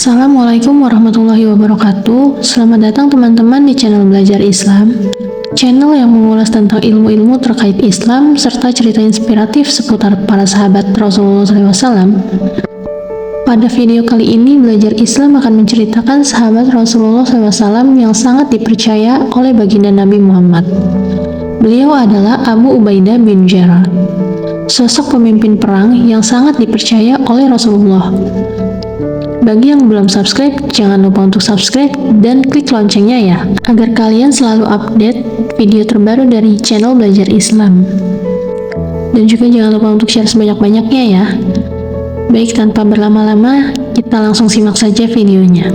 Assalamualaikum warahmatullahi wabarakatuh. Selamat datang teman-teman di channel Belajar Islam, channel yang mengulas tentang ilmu-ilmu terkait Islam serta cerita inspiratif seputar para sahabat Rasulullah SAW. Pada video kali ini, Belajar Islam akan menceritakan sahabat Rasulullah SAW yang sangat dipercaya oleh baginda Nabi Muhammad. Beliau adalah Abu Ubaidah bin Jarrah, sosok pemimpin perang yang sangat dipercaya oleh Rasulullah. Bagi yang belum subscribe, jangan lupa untuk subscribe dan klik loncengnya ya, agar kalian selalu update video terbaru dari channel Belajar Islam. Dan juga jangan lupa untuk share sebanyak-banyaknya ya. Baik, tanpa berlama-lama, kita langsung simak saja videonya.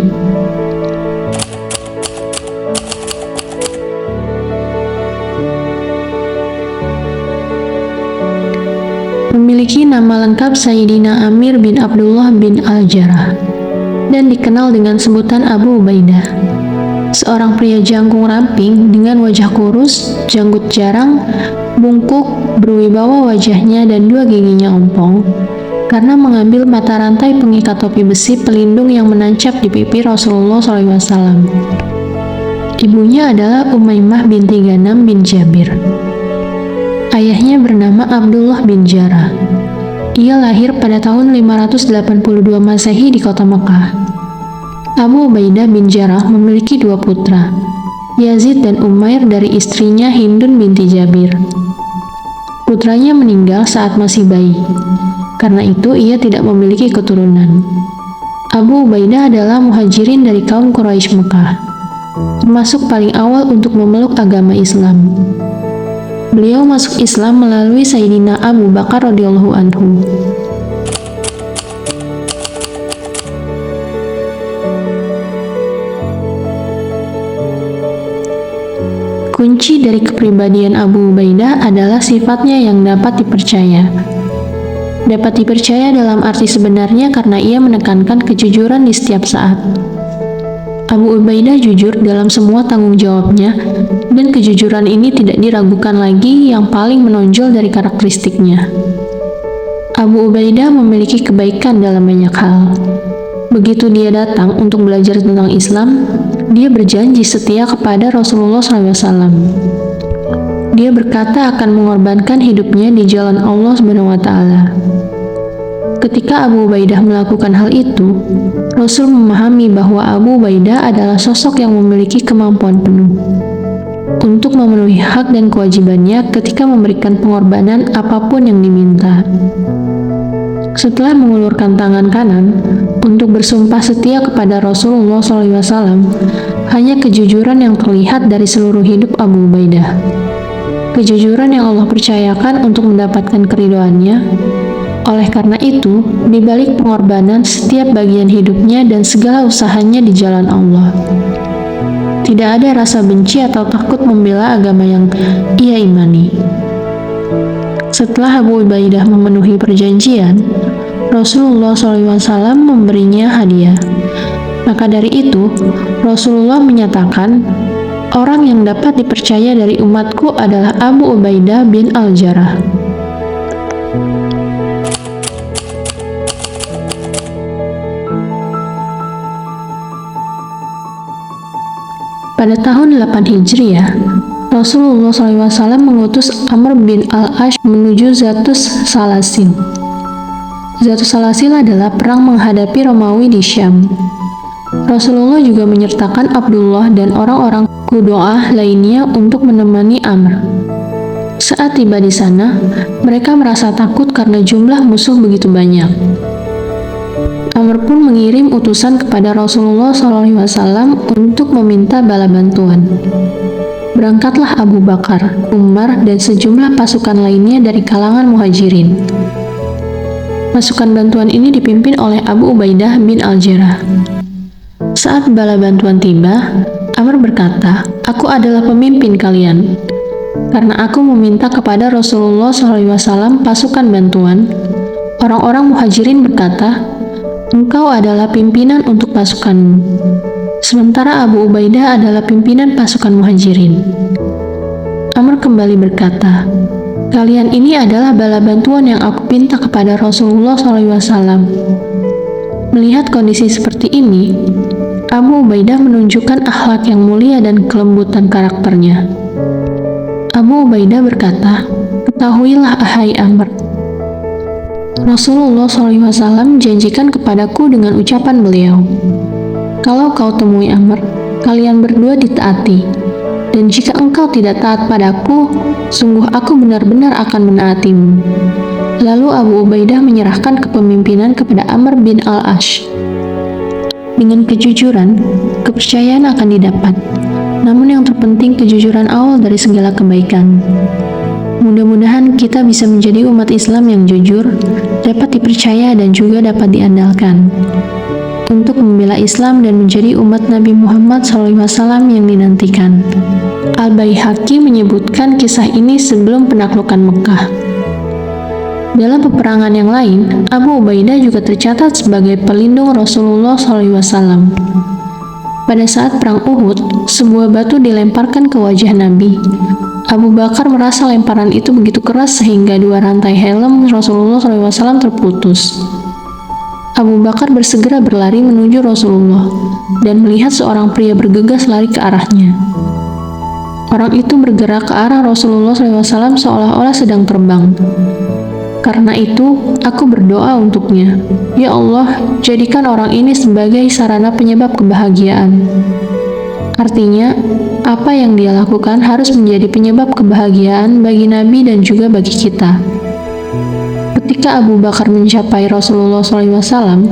Memiliki nama lengkap Sayyidina Amir bin Abdullah bin Al-Jarrah dan dikenal dengan sebutan Abu Ubaidah. Seorang pria jangkung ramping dengan wajah kurus, janggut jarang, bungkuk, berwibawa wajahnya dan dua giginya ompong karena mengambil mata rantai pengikat topi besi pelindung yang menancap di pipi Rasulullah SAW. Ibunya adalah Umaymah binti Ghanam bin Jabir. Ayahnya bernama Abdullah bin Jarrah. Ia lahir pada tahun 582 Masehi di kota Mekah. Abu Ubaidah bin Jarrah memiliki dua putra, Yazid dan Umair dari istrinya Hindun binti Jabir. Putranya meninggal saat masih bayi. Karena itu ia tidak memiliki keturunan. Abu Ubaidah adalah muhajirin dari kaum Quraisy Mekah, termasuk paling awal untuk memeluk agama Islam. Beliau masuk Islam melalui Sayyidina Abu Bakar radhiyallahu anhu. Kunci dari kepribadian Abu Ubaidah adalah sifatnya yang dapat dipercaya. Dapat dipercaya dalam arti sebenarnya karena ia menekankan kejujuran di setiap saat. Abu Ubaidah jujur dalam semua tanggung jawabnya, dan kejujuran ini tidak diragukan lagi yang paling menonjol dari karakteristiknya. Abu Ubaidah memiliki kebaikan dalam banyak hal. Begitu dia datang untuk belajar tentang Islam, dia berjanji setia kepada Rasulullah SAW. Dia berkata akan mengorbankan hidupnya di jalan Allah SWT. Ketika Abu Ubaidah melakukan hal itu, Rasul memahami bahwa Abu Ubaidah adalah sosok yang memiliki kemampuan penuh untuk memenuhi hak dan kewajibannya ketika memberikan pengorbanan apapun yang diminta. Setelah mengulurkan tangan kanan untuk bersumpah setia kepada Rasulullah SAW, hanya kejujuran yang terlihat dari seluruh hidup Abu Ubaidah. Kejujuran yang Allah percayakan untuk mendapatkan keridhoannya. Oleh karena itu, di balik pengorbanan setiap bagian hidupnya dan segala usahanya di jalan Allah, tidak ada rasa benci atau takut membela agama yang ia imani. Setelah Abu Ubaidah memenuhi perjanjian, Rasulullah SAW memberinya hadiah. Maka dari itu, Rasulullah menyatakan, orang yang dapat dipercaya dari umatku adalah Abu Ubaidah bin Al-Jarrah. Pada tahun 8 Hijriah, Rasulullah SAW mengutus Amr bin Al-Ash menuju Zatus Salasil. Zatus Salasil adalah perang menghadapi Romawi di Syam. Rasulullah juga menyertakan Abdullah dan orang-orang Qudo'ah lainnya untuk menemani Amr. Saat tiba di sana, mereka merasa takut karena jumlah musuh begitu banyak. Amr pun mengirim utusan kepada Rasulullah SAW untuk meminta bala bantuan. Berangkatlah Abu Bakar, Umar, dan sejumlah pasukan lainnya dari kalangan muhajirin. Pasukan bantuan ini dipimpin oleh Abu Ubaidah bin Al-Jarrah. Saat bala bantuan tiba, Amr berkata, "Aku adalah pemimpin kalian. Karena aku meminta kepada Rasulullah SAW pasukan bantuan." Orang-orang muhajirin berkata, "Engkau adalah pimpinan untuk pasukanmu." Sementara Abu Ubaidah adalah pimpinan pasukan muhajirin. Amr kembali berkata, "Kalian ini adalah bala bantuan yang aku pinta kepada Rasulullah SAW. Melihat kondisi seperti ini, Abu Ubaidah menunjukkan akhlak yang mulia dan kelembutan karakternya. Abu Ubaidah berkata, "Ketahuilah, ahai Amr, Rasulullah SAW janjikan kepadaku dengan ucapan beliau, kalau kau temui Amr, kalian berdua ditaati, dan jika engkau tidak taat padaku, sungguh aku benar-benar akan menaatimu." Lalu Abu Ubaidah menyerahkan kepemimpinan kepada Amr bin al-Ash. Dengan kejujuran, kepercayaan akan didapat. Namun yang terpenting kejujuran awal dari segala kebaikan. Mudah-mudahan kita bisa menjadi umat Islam yang jujur, dapat dipercaya dan juga dapat diandalkan untuk membela Islam dan menjadi umat Nabi Muhammad SAW yang dinantikan. Al-Baihaqi menyebutkan kisah ini sebelum penaklukan Mekah. Dalam peperangan yang lain, Abu Ubaidah juga tercatat sebagai pelindung Rasulullah SAW. Pada saat perang Uhud, sebuah batu dilemparkan ke wajah Nabi. Abu Bakar merasa lemparan itu begitu keras sehingga dua rantai helm Rasulullah SAW terputus. Abu Bakar bersegera berlari menuju Rasulullah dan melihat seorang pria bergegas lari ke arahnya. Orang itu bergerak ke arah Rasulullah SAW seolah-olah sedang terbang. Karena itu, aku berdoa untuknya, "Ya Allah, jadikan orang ini sebagai sarana penyebab kebahagiaan." Artinya, apa yang dia lakukan harus menjadi penyebab kebahagiaan bagi Nabi dan juga bagi kita. Ketika Abu Bakar mencapai Rasulullah SAW,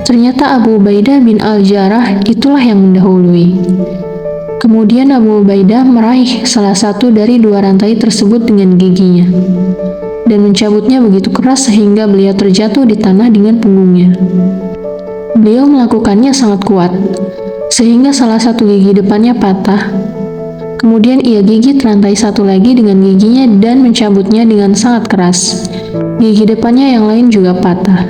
ternyata Abu Ubaidah bin Al-Jarrah itulah yang mendahului. Kemudian Abu Ubaidah meraih salah satu dari dua rantai tersebut dengan giginya dan mencabutnya begitu keras sehingga beliau terjatuh di tanah dengan punggungnya. Beliau melakukannya sangat kuat, sehingga salah satu gigi depannya patah. Kemudian ia gigit rantai satu lagi dengan giginya dan mencabutnya dengan sangat keras. Gigi depannya yang lain juga patah.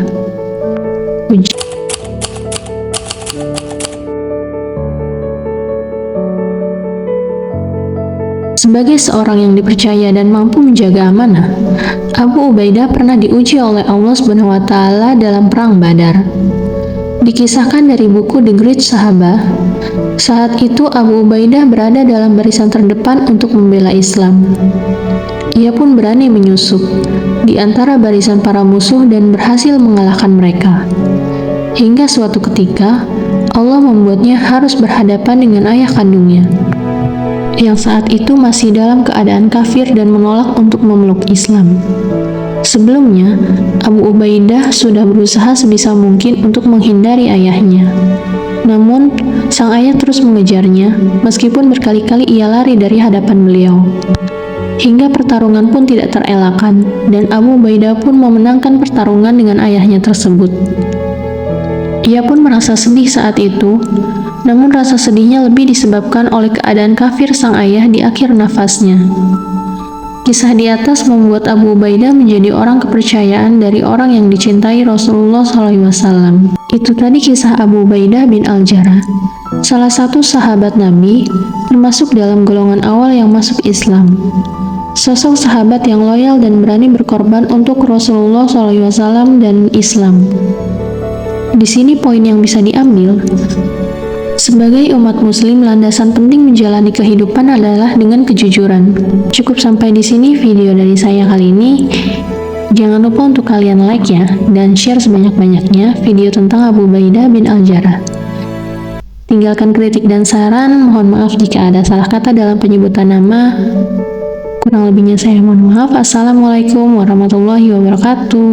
Sebagai seorang yang dipercaya dan mampu menjaga amanah, Abu Ubaidah pernah diuji oleh Allah SWT dalam perang Badar. Dikisahkan dari buku The Great Sahabah, saat itu Abu Ubaidah berada dalam barisan terdepan untuk membela Islam. Ia pun berani menyusup di antara barisan para musuh dan berhasil mengalahkan mereka. Hingga suatu ketika, Allah membuatnya harus berhadapan dengan ayah kandungnya, yang saat itu masih dalam keadaan kafir dan menolak untuk memeluk Islam. Sebelumnya, Abu Ubaidah sudah berusaha sebisa mungkin untuk menghindari ayahnya. Namun, sang ayah terus mengejarnya, meskipun berkali-kali ia lari dari hadapan beliau. Hingga pertarungan pun tidak terelakkan, dan Abu Ubaidah pun memenangkan pertarungan dengan ayahnya tersebut. Ia pun merasa sedih saat itu, namun rasa sedihnya lebih disebabkan oleh keadaan kafir sang ayah di akhir nafasnya. Kisah di atas membuat Abu Ubaidah menjadi orang kepercayaan dari orang yang dicintai Rasulullah SAW. Itu tadi kisah Abu Ubaidah bin Al-Jarrah, salah satu sahabat Nabi, termasuk dalam golongan awal yang masuk Islam. Sosok sahabat yang loyal dan berani berkorban untuk Rasulullah SAW dan Islam. Di sini poin yang bisa diambil, sebagai umat muslim, landasan penting menjalani kehidupan adalah dengan kejujuran. Cukup sampai di sini video dari saya kali ini. Jangan lupa untuk kalian like ya, dan share sebanyak-banyaknya video tentang Abu Ubaidah bin Al-Jarrah. Tinggalkan kritik dan saran, mohon maaf jika ada salah kata dalam penyebutan nama. Kurang lebihnya saya mohon maaf. Assalamualaikum warahmatullahi wabarakatuh.